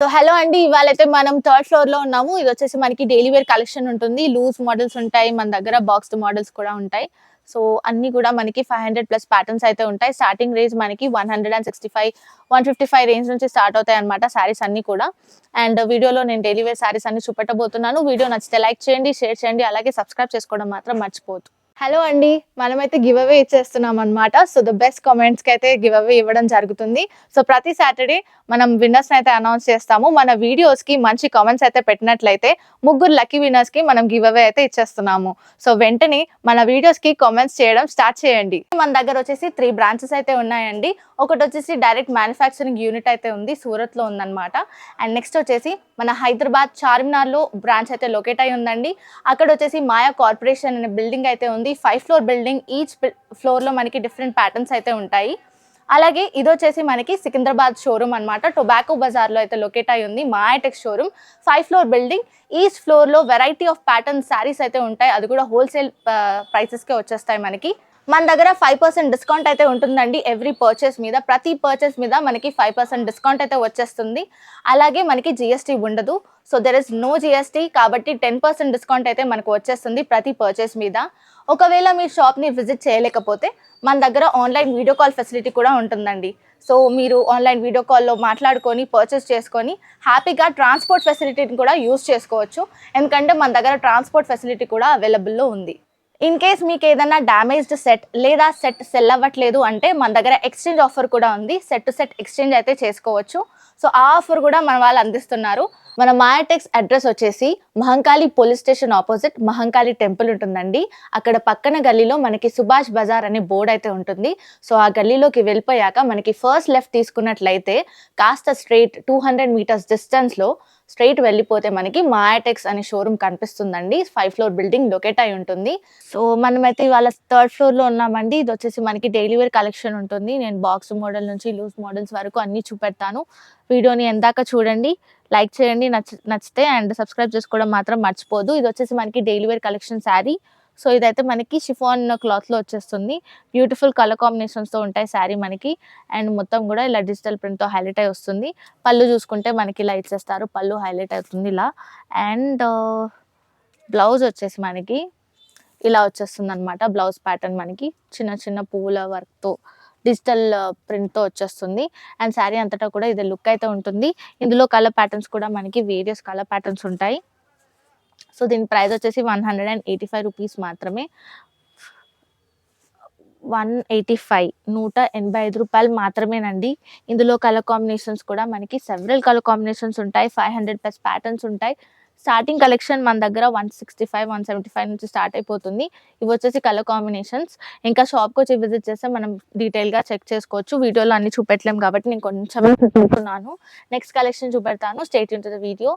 So hello అండి. ఇవాళైతే మనం third floor లో ఉన్నాము. ఇది వచ్చేసి మనకి డైలీ వేర్ కలెక్షన్ ఉంటుంది. లూజ్ మోడల్స్ ఉంటాయి. మన దగ్గర బాక్స్డ్ మోడల్స్ కూడా ఉంటాయి. సో అన్ని కూడా మనకి 500+ ప్యాటర్న్స్ అయితే ఉంటాయి. స్టార్టింగ్ రేంజ్ మనకి 165, 155 రేంజ్ నుంచి స్టార్ట్ అవుతాయి అన్నమాట సారీస్ అన్ని కూడా. అండ్ వీడియోలో నేను డైలీ వేర్ సారీస్ అన్ని చూపెట్టబోతున్నాను. వీడియో నచ్చితే లైక్ చేయండి, షేర్ చేయండి, అలాగే సబ్స్క్రైబ్ చేసుకోవడం మాత్రం మర్చిపోవద్దు. హలో అండి. మనమైతే గివ్ అవే ఇచ్చేస్తున్నాం అనమాట. సో ద బెస్ట్ కామెంట్స్ కి అయితే గివ్ అవే ఇవ్వడం జరుగుతుంది. సో ప్రతి సాటర్డే మనం విన్నర్స్ అయితే అనౌన్స్ చేస్తాము. మన వీడియోస్ కి మంచి కామెంట్స్ అయితే పెట్టినట్లయితే ముగ్గురు లక్కీ విన్నర్స్ కి మనం గివ్ అవే అయితే ఇచ్చేస్తున్నాము. సో వెంటనే మన వీడియోస్ కి కామెంట్స్ చేయడం స్టార్ట్ చేయండి. మన దగ్గర వచ్చేసి 3 బ్రాంచెస్ అయితే ఉన్నాయండి. ఒకటి వచ్చేసి డైరెక్ట్ మ్యానుఫ్యాక్చరింగ్ యూనిట్ అయితే ఉంది, సూరత్ లో ఉందన్నమాట. అండ్ నెక్స్ట్ వచ్చేసి మన హైదరాబాద్ చార్మినార్ లో బ్రాంచ్ అయితే లొకేట్ అయి ఉందండి. అక్కడ వచ్చేసి మాయా కార్పొరేషన్ అనే బిల్డింగ్ అయితే ఉంది. 5 ఫ్లోర్ బిల్డింగ్. ఈచ్ ఫ్లోర్ లో మనకి డిఫరెంట్ ప్యాటర్న్స్ అయితే ఉంటాయి. అలాగే ఇది వచ్చేసి మనకి సికింద్రాబాద్ షోరూమ్ అన్నమాట. టొబాకో బజార్ లో అయితే లొకేట్ అయి ఉంది Mayatech showroom. 5 floor building. Each floor లో వెరైటీ ఆఫ్ ప్యాటర్న్ శారీస్ అయితే ఉంటాయి. అది కూడా హోల్సేల్ ప్రైసెస్ కే వచ్చేస్తాయి మనకి. మన దగ్గర 5% డిస్కౌంట్ అయితే ఉంటుందండి ఎవ్రీ పర్చేస్ మీద. ప్రతి పర్చేస్ మీద మనకి 5% డిస్కౌంట్ అయితే వచ్చేస్తుంది. అలాగే మనకి జిఎస్టీ ఉండదు. So there is no GST, కాబట్టి 10% డిస్కౌంట్ అయితే మనకు వచ్చేస్తుంది ప్రతి పర్చేస్ మీద. ఒకవేళ మీ షాప్ని విజిట్ చేయలేకపోతే మన దగ్గర ఆన్లైన్ వీడియో కాల్ ఫెసిలిటీ కూడా ఉంటుందండి. సో మీరు ఆన్లైన్ వీడియో కాల్లో మాట్లాడుకొని పర్చేస్ చేసుకొని హ్యాపీగా ట్రాన్స్పోర్ట్ ఫెసిలిటీని కూడా యూస్ చేసుకోవచ్చు. ఎందుకంటే మన దగ్గర ట్రాన్స్పోర్ట్ ఫెసిలిటీ కూడా అవైలబుల్లో ఉంది. ఇన్ కేస్ మీకు ఏదైనా డ్యామేజ్డ్ సెట్ లేదా సెట్ సెల్ అవ్వట్లేదు అంటే మన దగ్గర ఎక్స్చేంజ్ ఆఫర్ కూడా ఉంది. సెట్ టు సెట్ ఎక్స్చేంజ్ అయితే చేసుకోవచ్చు. సో ఆ ఆఫర్ కూడా మన వాళ్ళు అందిస్తున్నారు. మన మాయాటెక్స్ అడ్రస్ వచ్చేసి Mahankali police station opposite Mahankali temple ఉంటుందండి. అక్కడ పక్కన గల్లీలో మనకి సుభాష్ బజార్ అనే బోర్డు అయితే ఉంటుంది. సో ఆ గల్లీలోకి వెళ్ళిపోయాక మనకి ఫస్ట్ లెఫ్ట్ తీసుకున్నట్లయితే కాస్త స్ట్రైట్ 200 మీటర్స్ డిస్టెన్స్లో స్ట్రైట్ వెళ్ళిపోతే మనకి మాయాటెక్స్ అనే షోరూమ్ కనిపిస్తుందండి. 5 ఫ్లోర్ బిల్డింగ్ లొకేట్ అయి ఉంటుంది. సో మనమైతే ఇవాళ థర్డ్ ఫ్లోర్ లో ఉన్నామండి. ఇది వచ్చేసి మనకి డైలీ వేర్ కలెక్షన్ ఉంటుంది. నేను బాక్స్ మోడల్ నుంచి లూజ్ మోడల్స్ వరకు అన్ని చూపెడతాను. వీడియోని ఎందాక చూడండి, లైక్ చేయండి నచ్చితే, అండ్ సబ్స్క్రైబ్ చేసుకోవడం మాత్రం మర్చిపోదు. ఇది వచ్చేసి మనకి daily wear collection sari. So ఇదైతే మనకి షిఫాన్ క్లాత్ లో వచ్చేస్తుంది. బ్యూటిఫుల్ కలర్ కాంబినేషన్స్ తో ఉంటాయి శారీ మనకి. అండ్ మొత్తం కూడా ఇలా డిజిటల్ ప్రింట్ తో హైలైట్ అయి వస్తుంది. పళ్ళు చూసుకుంటే మనకి ఇలా ఇచ్చేస్తారు. పళ్ళు హైలైట్ అవుతుంది ఇలా. అండ్ బ్లౌజ్ వచ్చేసి మనకి ఇలా వచ్చేస్తుంది అనమాట. బ్లౌజ్ ప్యాటర్న్ మనకి చిన్న చిన్న పువ్వుల వర్క్ తో డిజిటల్ ప్రింట్ తో వచ్చేస్తుంది. అండ్ శారీ అంతటా కూడా ఇది లుక్ అయితే ఉంటుంది. ఇందులో కలర్ ప్యాటర్న్స్ కూడా మనకి వేరియస్ కలర్ ప్యాటర్న్స్ ఉంటాయి. సో దీని ప్రైస్ వచ్చేసి 185 రూపీస్ మాత్రమే. 185, 185 రూపాయలు మాత్రమేనండి. ఇందులో కలర్ కాంబినేషన్స్ కూడా మనకి సెవరల్ కలర్ కాంబినేషన్స్ ఉంటాయి. 500+ ప్యాటర్న్స్ ఉంటాయి. స్టార్టింగ్ కలెక్షన్ మన దగ్గర 165, 175 నుంచి స్టార్ట్ అయిపోతుంది. ఇవి వచ్చేసి కలర్ కాంబినేషన్స్. ఇంకా షాప్కి వచ్చి విజిట్ చేస్తే మనం డీటెయిల్గా చెక్ చేసుకోవచ్చు. వీడియోలో అన్ని చూపెట్టలేము కాబట్టి నేను కొంచెం చూపుతున్నాను. నెక్స్ట్ కలెక్షన్ చూపెడతాను. Stay tune to the video.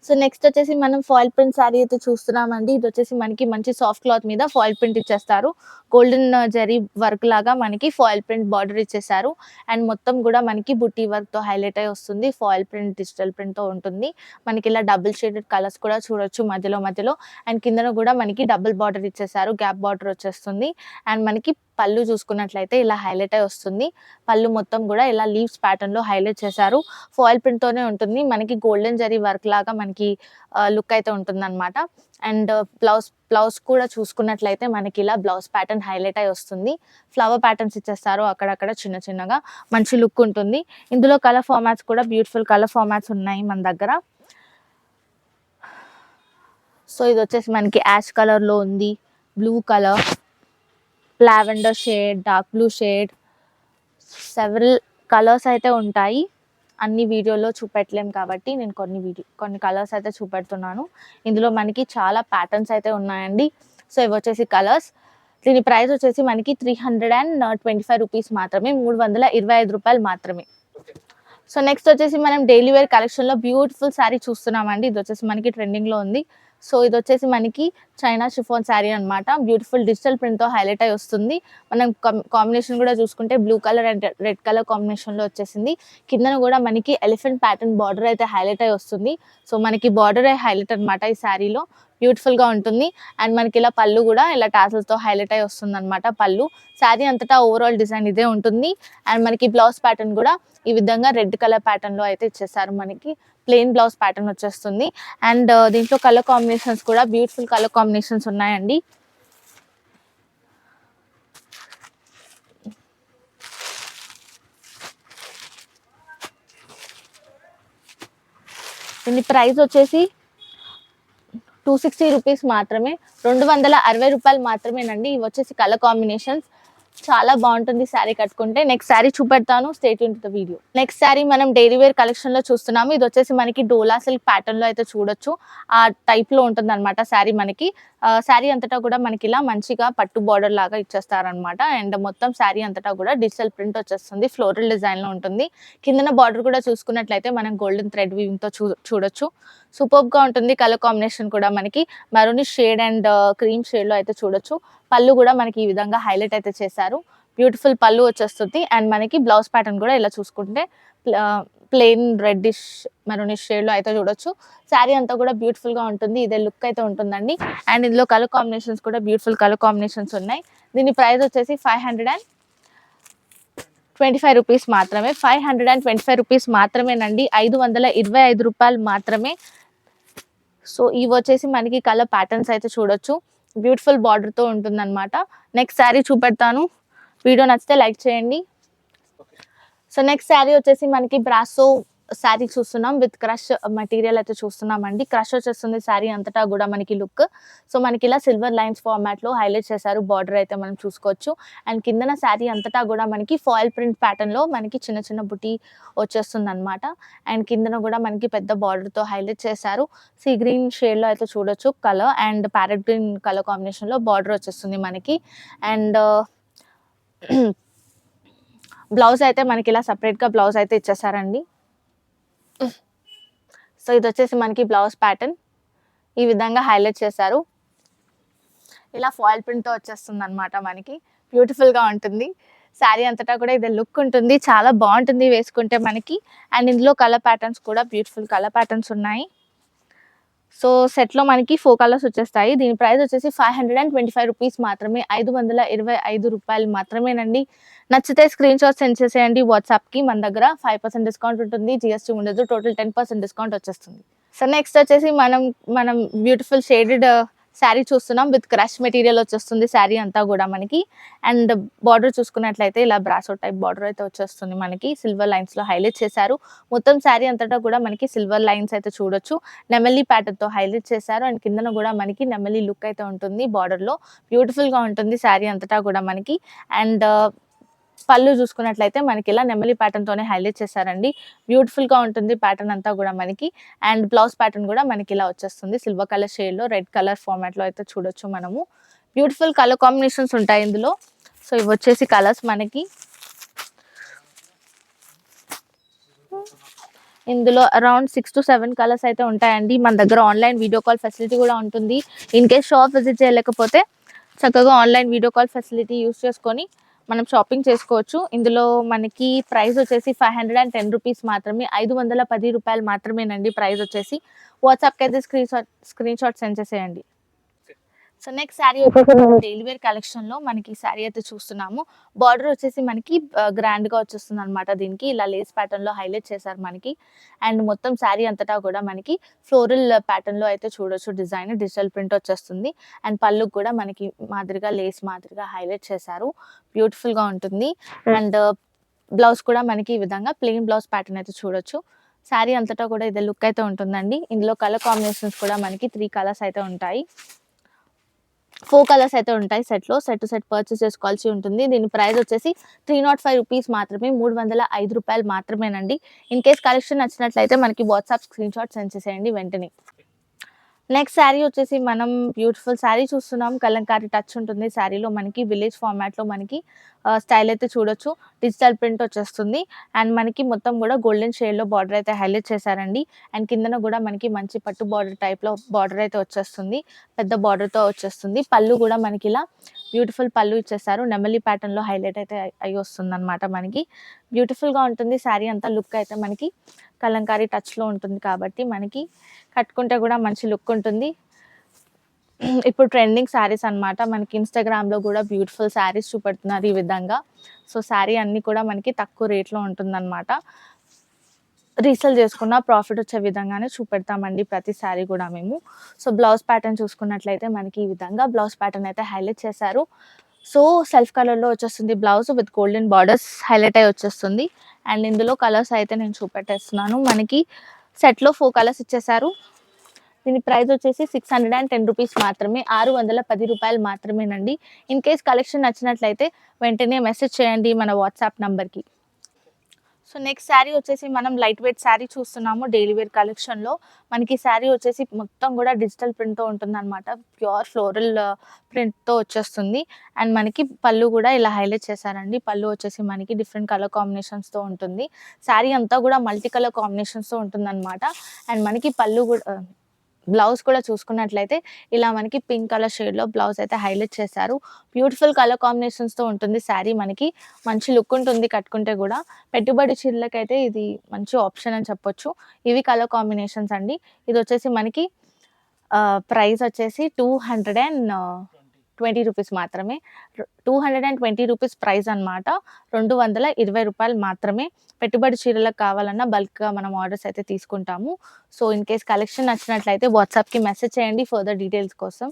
So next వచ్చేసి మనం ఫాయిల్ ప్రింట్ శారీ అయితే చూస్తున్నామండి. ఇది వచ్చేసి మనకి మంచి సాఫ్ట్ క్లాత్ మీద ఫాయిల్ ప్రింట్ ఇచ్చేస్తారు. గోల్డెన్ జరీ వర్క్ లాగా మనకి ఫాయిల్ ప్రింట్ బార్డర్ ఇచ్చేసారు. అండ్ మొత్తం కూడా మనకి బుట్టి వర్క్ తో హైలైట్ అయి వస్తుంది. ఫాయిల్ ప్రింట్ డిజిటల్ ప్రింట్ తో ఉంటుంది. మనకి ఇలా డబుల్ షేడెడ్ కలర్స్ కూడా చూడొచ్చు మధ్యలో. అండ్ కిందన కూడా మనకి డబుల్ బార్డర్ ఇచ్చేసారు. గ్యాప్ బార్డర్ వచ్చేస్తుంది. అండ్ మనకి పళ్ళు చూసుకున్నట్లయితే ఇలా హైలైట్ అయి వస్తుంది. పళ్ళు మొత్తం కూడా ఇలా లీవ్స్ ప్యాటర్న్ లో హైలైట్ చేశారు. ఫాయిల్ ప్రింట్ తోనే ఉంటుంది. మనకి గోల్డెన్ జరీ వర్క్ లాగా మనకి లుక్ అయితే ఉంటుంది అనమాట. అండ్ బ్లౌజ్ కూడా చూసుకున్నట్లయితే మనకి ఇలా బ్లౌజ్ ప్యాటర్న్ హైలైట్ అయి వస్తుంది. ఫ్లవర్ ప్యాటర్న్స్ ఇచ్చేస్తారు అక్కడక్కడ చిన్నగా. మంచి లుక్ ఉంటుంది. ఇందులో కలర్ ఫార్మాట్స్ కూడా బ్యూటిఫుల్ కలర్ ఫార్మాట్స్ ఉన్నాయి మన దగ్గర. సో ఇది వచ్చేసి మనకి యాష్ కలర్ లో ఉంది, blue colour, lavender shade, dark blue shade, several colours అయితే ఉంటాయి. అన్ని వీడియోలో చూపెట్టలేం కాబట్టి నేను కొన్ని కలర్స్ అయితే చూపెడుతున్నాను. ఇందులో మనకి చాలా ప్యాటర్న్స్ అయితే ఉన్నాయండి. సో ఇవి వచ్చేసి కలర్స్. దీని ప్రైస్ వచ్చేసి మనకి 325 రూపీస్ మాత్రమే. 325 రూపాయలు మాత్రమే. సో నెక్స్ట్ వచ్చేసి మనం డైలీ వేర్ కలెక్షన్ లో బ్యూటిఫుల్ శారీ చూస్తున్నామండి. ఇది వచ్చేసి మనకి ట్రెండింగ్ లో ఉంది. సో ఇది వచ్చేసి మనకి చైనా షిఫాన్ శారీ అనమాట. బ్యూటిఫుల్ డిజిటల్ ప్రింట్ తో హైలైట్ అయి వస్తుంది. మనం కాంబినేషన్ కూడా చూసుకుంటే blue colour and red colour combination లో వచ్చేసింది. కిందన కూడా మనకి ఎలిఫెంట్ ప్యాటర్న్ బార్డర్ అయితే హైలైట్ అయి వస్తుంది. సో మనకి బార్డర్ హైలైట్ అనమాట ఈ శారీలో. బ్యూటిఫుల్ గా ఉంటుంది. అండ్ మనకి ఇలా పళ్ళు కూడా ఇలా టాసల్స్ తో హైలైట్ అయి వస్తుంది అనమాట. పళ్ళు శారీ అంతటా ఓవరాల్ డిజైన్ ఇదే ఉంటుంది. అండ్ మనకి బ్లౌజ్ ప్యాటర్న్ కూడా ఈ విధంగా రెడ్ కలర్ ప్యాటర్న్ లో అయితే ఇచ్చేసారు. మనకి ప్లెయిన్ బ్లౌజ్ ప్యాటర్న్ వచ్చేస్తుంది. అండ్ దీంట్లో కలర్ కాంబినేషన్స్ కూడా బ్యూటిఫుల్ కలర్ కాంబినేషన్స్ ఉన్నాయండి. దీని ప్రైస్ వచ్చేసి 260 రూపీస్ మాత్రమే, 260 రూపాయలు మాత్రమేనండి. ఇవి వచ్చేసి కలర్ కాంబినేషన్స్. చాలా బాగుంటుంది శారీ కట్టుకుంటే. నెక్స్ట్ శారీ చూపెడతాను, stay tune to the video. Next saree మనం డైలీ వేర్ కలెక్షన్ లో చూస్తున్నాము. ఇది వచ్చేసి మనకి డోలా సిల్క్ ప్యాటర్న్ లో అయితే చూడొచ్చు. ఆ టైప్ లో ఉంటుంది అనమాట శారీ మనకి. శారీ అంతటా కూడా మనకి ఇలా మంచిగా పట్టు బార్డర్ లాగా ఇచ్చేస్తారనమాట. అండ్ మొత్తం శారీ అంతటా కూడా డిజిటల్ ప్రింట్ వచ్చేస్తుంది, ఫ్లోరల్ డిజైన్ లో ఉంటుంది. కిందన బార్డర్ కూడా చూసుకున్నట్లయితే మనం గోల్డెన్ థ్రెడ్ వీవింగ్ తో చూడొచ్చు. సూపర్ గా ఉంటుంది. కలర్ కాంబినేషన్ కూడా మనకి maroonish shade and cream shade లో అయితే చూడొచ్చు. పళ్ళు కూడా మనకి ఈ విధంగా హైలైట్ అయితే చేశారు. బ్యూటిఫుల్ పళ్ళు వచ్చేస్తుంది. అండ్ మనకి బ్లౌజ్ ప్యాటర్న్ కూడా ఇలా చూసుకుంటే ప్లెయిన్ రెడ్డిష్ మెరూనిష్ షేడ్ లో అయితే చూడొచ్చు. శారీ అంతా కూడా బ్యూటిఫుల్ గా ఉంటుంది. ఇదే లుక్ అయితే ఉంటుందండి. అండ్ ఇందులో కలర్ కాంబినేషన్స్ కూడా బ్యూటిఫుల్ కలర్ కాంబినేషన్స్ ఉన్నాయి. దీని ప్రైస్ వచ్చేసి 525 రూపీస్ మాత్రమే. 525 రూపీస్ మాత్రమేనండి. 525 రూపాయలు మాత్రమే. సో ఇవి వచ్చేసి మనకి కలర్ ప్యాటర్న్స్ అయితే చూడొచ్చు. బ్యూటిఫుల్ బార్డర్ తో ఉంటుంది అనమాట. నెక్స్ట్ శారీ చూపెడతాను. వీడియో నచ్చితే లైక్ చేయండి. సో నెక్స్ట్ శారీ వచ్చేసి మనకి బ్రాసో శారీ చూస్తున్నాం. విత్ క్రష్ మెటీరియల్ అయితే చూస్తున్నాం అండి. క్రష్ వచ్చేస్తుంది శారీ అంతటా కూడా మనకి లుక్. సో మనకి ఇలా సిల్వర్ లైన్స్ ఫార్మాట్ లో హైలైట్ చేశారు. బార్డర్ అయితే మనం చూసుకోవచ్చు. అండ్ కిందన శారీ అంతటా కూడా మనకి ఫాయిల్ ప్రింట్ ప్యాటర్న్ లో మనకి చిన్న చిన్న బుటీ వచ్చేస్తుంది అనమాట. అండ్ కిందన కూడా మనకి పెద్ద బార్డర్ తో హైలైట్ చేశారు. సీ గ్రీన్ షేడ్ లో అయితే చూడొచ్చు colour. And parrot green colour combination లో బార్డర్ వచ్చేస్తుంది మనకి. అండ్ బ్లౌజ్ అయితే మనకి ఇలా సపరేట్ గా బ్లౌజ్ అయితే ఇచ్చేసారండి. సో ఇది వచ్చేసి మనకి బ్లౌజ్ ప్యాటర్న్ ఈ విధంగా హైలైట్ చేశారు. ఇలా ఫాయిల్ ప్రింట్ తో వచ్చేస్తుంది అనమాట మనకి. బ్యూటిఫుల్ గా ఉంటుంది. శారీ అంతటా కూడా ఇది లుక్ ఉంటుంది. చాలా బాగుంటుంది వేసుకుంటే మనకి. అండ్ ఇందులో కలర్ ప్యాటర్న్స్ కూడా బ్యూటిఫుల్ కలర్ ప్యాటర్న్స్ ఉన్నాయి. సో సెట్ లో మనకి 4 కలర్స్ వచ్చేస్తాయి. దీని ప్రైస్ వచ్చేసి 525 రూపీస్ మాత్రమే. 525 రూపాయలు మాత్రమేనండి. నచ్చితే స్క్రీన్ షాట్ సెండ్ చేసేయండి వాట్సాప్ కి. మన దగ్గర 5% డిస్కౌంట్ ఉంటుంది, జిఎస్టీ ఉండదు. టోటల్ 10% డిస్కౌంట్ వచ్చేస్తుంది. సో నెక్స్ట్ వచ్చేసి మనం బ్యూటిఫుల్ షేడెడ్ శారీ చూస్తున్నాం. విత్ క్రష్ మెటీరియల్ వచ్చేస్తుంది శారీ అంతా కూడా మనకి. అండ్ బార్డర్ చూసుకున్నట్లయితే ఇలా బ్రాసో టైప్ బార్డర్ అయితే వచ్చేస్తుంది మనకి. సిల్వర్ లైన్స్ లో హైలైట్ చేశారు. మొత్తం శారీ అంతటా కూడా మనకి సిల్వర్ లైన్స్ అయితే చూడొచ్చు. నెమలి ప్యాటర్న్ తో హైలైట్ చేశారు. అండ్ కిందన కూడా మనకి నెమలి లుక్ అయితే ఉంటుంది బార్డర్ లో. బ్యూటిఫుల్ గా ఉంటుంది శారీ అంతటా కూడా మనకి. అండ్ పళ్ళు చూసుకున్నట్లయితే మనకి ఇలా నెమలి ప్యాటర్న్ తోనే హైలైట్ చేశారండి. బ్యూటిఫుల్ గా ఉంటుంది ప్యాటర్న్ అంతా కూడా మనకి. అండ్ బ్లౌజ్ ప్యాటర్న్ కూడా మనకి ఇలా వచ్చేస్తుంది. సిల్వర్ కలర్ షేడ్ లో రెడ్ కలర్ ఫార్మాట్ లో అయితే చూడొచ్చు మనము. బ్యూటిఫుల్ కలర్ కాంబినేషన్స్ ఉంటాయి ఇందులో. సో ఇవి వచ్చేసి కలర్స్ మనకి. ఇందులో అరౌండ్ 6 to 7 కలర్స్ అయితే ఉంటాయండి. మన దగ్గర ఆన్లైన్ వీడియో కాల్ ఫెసిలిటీ కూడా ఉంటుంది. ఇన్ కేస్ షాప్ విజిట్ చేయలేకపోతే చక్కగా online video call facility use చేసుకొని మనం షాపింగ్ చేసుకోవచ్చు. ఇందులో మనకి ప్రైస్ వచ్చేసి 510 రూపీస్ మాత్రమే. 510 రూపాయలు మాత్రమేనండి ప్రైస్ వచ్చేసి. వాట్సాప్కి అయితే స్క్రీన్ షాట్ సెండ్ చేసేయండి. సో నెక్స్ట్ శారీ వచ్చేసి డైలీ వేర్ కలెక్షన్ లో మనకి శారీ అయితే చూస్తున్నాము. బార్డర్ వచ్చేసి మనకి గ్రాండ్ గా వచ్చేస్తుంది అనమాట. దీనికి ఇలా లేస్ ప్యాటర్న్ లో హైలైట్ చేశారు మనకి. అండ్ మొత్తం శారీ అంతటా కూడా మనకి ఫ్లోరల్ ప్యాటర్న్ లో అయితే చూడొచ్చు. డిజైన్ డిజిటల్ ప్రింట్ వచ్చేస్తుంది. అండ్ పళ్ళు కూడా మనకి మాదిరిగా లేస్ మాదిరిగా హైలైట్ చేశారు. బ్యూటిఫుల్ గా ఉంటుంది. అండ్ బ్లౌజ్ కూడా మనకి ఈ విధంగా ప్లెయిన్ బ్లౌజ్ ప్యాటర్న్ అయితే చూడొచ్చు. శారీ అంతటా కూడా ఇదే లుక్ అయితే ఉంటుందండి. ఇందులో కలర్ కాంబినేషన్స్ కూడా మనకి 3 కలర్స్ అయితే ఉంటాయి. 4 కలర్స్ అయితే ఉంటాయి సెట్ లో. సెట్ టు సెట్ పర్చేస్ చేసుకోవాల్సి ఉంటుంది. దీని ప్రైస్ వచ్చేసి 305 రూపీస్ మాత్రమే. 305 రూపాయలు మాత్రమేనండి. ఇన్ కేస్ కలెక్షన్ నచ్చినట్లయితే మనకి వాట్సాప్ స్క్రీన్ షాట్ సెండ్ చేసేయండి వెంటనే. నెక్స్ట్ శారీ వచ్చేసి మనం బ్యూటిఫుల్ శారీ చూస్తున్నాం. కలంకారీ టచ్ ఉంటుంది శారీలో మనకి. విలేజ్ ఫార్మాట్ లో మనకి స్టైల్ అయితే చూడొచ్చు. డిజిటల్ ప్రింట్ వచ్చేస్తుంది. అండ్ మనకి మొత్తం కూడా గోల్డెన్ షేడ్ లో బార్డర్ అయితే హైలైట్ చేశారండి. అండ్ కిందన కూడా మనకి మంచి పట్టు బార్డర్ టైప్ లో బార్డర్ అయితే వచ్చేస్తుంది. పెద్ద బార్డర్ తో వచ్చేస్తుంది. పళ్ళు కూడా మనకి ఇలా బ్యూటిఫుల్ పళ్ళు ఇచ్చేసారు. నెమలి ప్యాటర్న్ లో హైలైట్ అయితే అయ్యి వస్తుంది అనమాట మనకి. బ్యూటిఫుల్ గా ఉంటుంది శారీ అంతా. లుక్ అయితే మనకి కలంకారీ టచ్ లో ఉంటుంది కాబట్టి మనకి కట్టుకుంటే కూడా మంచి లుక్ ఉంటుంది. ఇప్పుడు ట్రెండింగ్ శారీస్ అనమాట. మనకి ఇన్స్టాగ్రామ్ లో కూడా బ్యూటిఫుల్ శారీస్ చూపెడుతున్నారు ఈ విధంగా. సో శారీ అన్ని కూడా మనకి తక్కువ రేట్లో ఉంటుందన్నమాట. రీసేల్ చేసుకున్న ప్రాఫిట్ వచ్చే విధంగానే చూపెడతామండి ప్రతి సారీ కూడా మేము. సో బ్లౌజ్ ప్యాటర్న్ చూసుకున్నట్లయితే మనకి ఈ విధంగా బ్లౌజ్ ప్యాటర్న్ అయితే హైలైట్ చేశారు. సో సెల్ఫ్ కలర్లో వచ్చేస్తుంది blouse with golden borders highlight అయి వచ్చేస్తుంది. అండ్ ఇందులో కలర్స్ అయితే నేను చూపెట్టేస్తున్నాను. మనకి సెట్లో 4 కలర్స్ ఇచ్చేసారు. దీని ప్రైస్ వచ్చేసి 610 రూపీస్ మాత్రమే, 610 రూపాయలు మాత్రమేనండి. ఇన్ కేస్ కలెక్షన్ నచ్చినట్లయితే వెంటనే మెసేజ్ చేయండి మన వాట్సాప్ నంబర్కి. సో నెక్స్ట్ శారీ వచ్చేసి మనం లైట్ వెయిట్ శారీ చూస్తున్నాము డైలీ వేర్ కలెక్షన్లో. మనకి శారీ వచ్చేసి మొత్తం కూడా డిజిటల్ ప్రింట్తో ఉంటుంది అనమాట. ప్యూర్ ఫ్లోరల్ ప్రింట్తో వచ్చేస్తుంది. అండ్ మనకి పళ్ళు కూడా ఇలా హైలైట్ చేశారండి. పళ్ళు వచ్చేసి మనకి డిఫరెంట్ కలర్ కాంబినేషన్స్తో ఉంటుంది. శారీ అంతా కూడా మల్టీ కలర్ కాంబినేషన్స్తో ఉంటుంది అనమాట. అండ్ మనకి పళ్ళు కూడా బ్లౌజ్ కూడా చూసుకున్నట్లయితే ఇలా మనకి పింక్ కలర్ షేడ్లో బ్లౌజ్ అయితే హైలైట్ చేశారు. బ్యూటిఫుల్ కలర్ కాంబినేషన్స్తో ఉంటుంది శారీ. మనకి మంచి లుక్ ఉంటుంది కట్టుకుంటే కూడా. పెట్టుబడి చీరలకైతే ఇది మంచి ఆప్షన్ అని చెప్పొచ్చు. ఇవి కలర్ కాంబినేషన్స్ అండి. ఇది వచ్చేసి మనకి ప్రైస్ వచ్చేసి 220 రూపీస్ మాత్రమే. 220 రూపీస్ ప్రైస్ అనమాట. 220 రూపాయలు మాత్రమే. పెట్టుబడి చీరలకు కావాలన్నా బల్క్గా మనం ఆర్డర్స్ అయితే తీసుకుంటాము. సో ఇన్ కేస్ కలెక్షన్ నచ్చినట్లయితే వాట్సాప్కి మెసేజ్ చేయండి ఫర్దర్ డీటెయిల్స్ కోసం.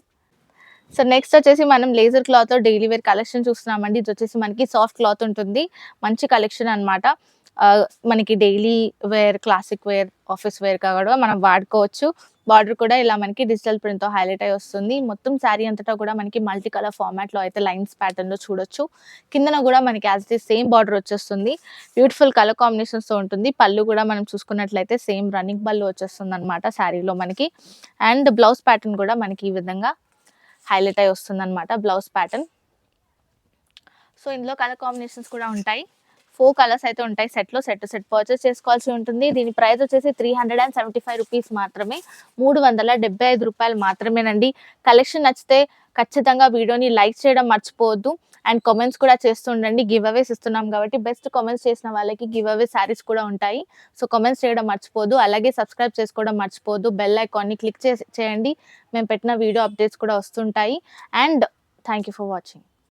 సో నెక్స్ట్ వచ్చేసి మనం లేజర్ క్లాత్లో డైలీ వేర్ కలెక్షన్ చూస్తున్నామండి. ఇది వచ్చేసి మనకి సాఫ్ట్ క్లాత్ ఉంటుంది. మంచి కలెక్షన్ అనమాట. మనకి daily wear, classic wear, office wear కూడా మనం వాడుకోవచ్చు. బార్డర్ కూడా ఇలా మనకి డిజిటల్ ప్రింట్తో హైలైట్ అయి వస్తుంది. మొత్తం శారీ అంతటా కూడా మనకి మల్టీ కలర్ ఫార్మాట్లో అయితే లైన్స్ ప్యాటర్న్లో చూడొచ్చు. కిందన కూడా మనకి as it is same border వచ్చేస్తుంది. బ్యూటిఫుల్ కలర్ కాంబినేషన్స్తో ఉంటుంది. పళ్ళు కూడా మనం చూసుకున్నట్లయితే సేమ్ రన్నింగ్ పళ్ళు వచ్చేస్తుంది అనమాట శారీలో మనకి. అండ్ బ్లౌజ్ ప్యాటర్న్ కూడా మనకి ఈ విధంగా హైలైట్ అయి వస్తుంది అనమాట బ్లౌజ్ ప్యాటర్న్. సో ఇందులో కలర్ కాంబినేషన్స్ కూడా ఉంటాయి. 4 కలర్స్ అయితే ఉంటాయి సెట్లో. సెట్ పర్చేస్ చేసుకోవాల్సి ఉంటుంది. దీని ప్రైస్ వచ్చేసి 375 రూపీస్ మాత్రమే, 375 రూపాయలు మాత్రమేనండి. కలెక్షన్ నచ్చితే ఖచ్చితంగా వీడియోని లైక్ చేయడం మర్చిపోవద్దు. అండ్ కామెంట్స్ కూడా చేస్తుండండి. గివ్ అవేస్ ఇస్తున్నాం కాబట్టి బెస్ట్ కామెంట్స్ చేసిన వాళ్ళకి గివ్ అవే శారీస్ కూడా ఉంటాయి. సో కామెంట్స్ చేయడం మర్చిపోదు. అలాగే సబ్స్క్రైబ్ చేసుకోవడం మర్చిపోదు. బెల్ ఐకాన్ని క్లిక్ చేయండి. మేము పెట్టిన వీడియో అప్డేట్స్ కూడా వస్తుంటాయి. And thank you for watching.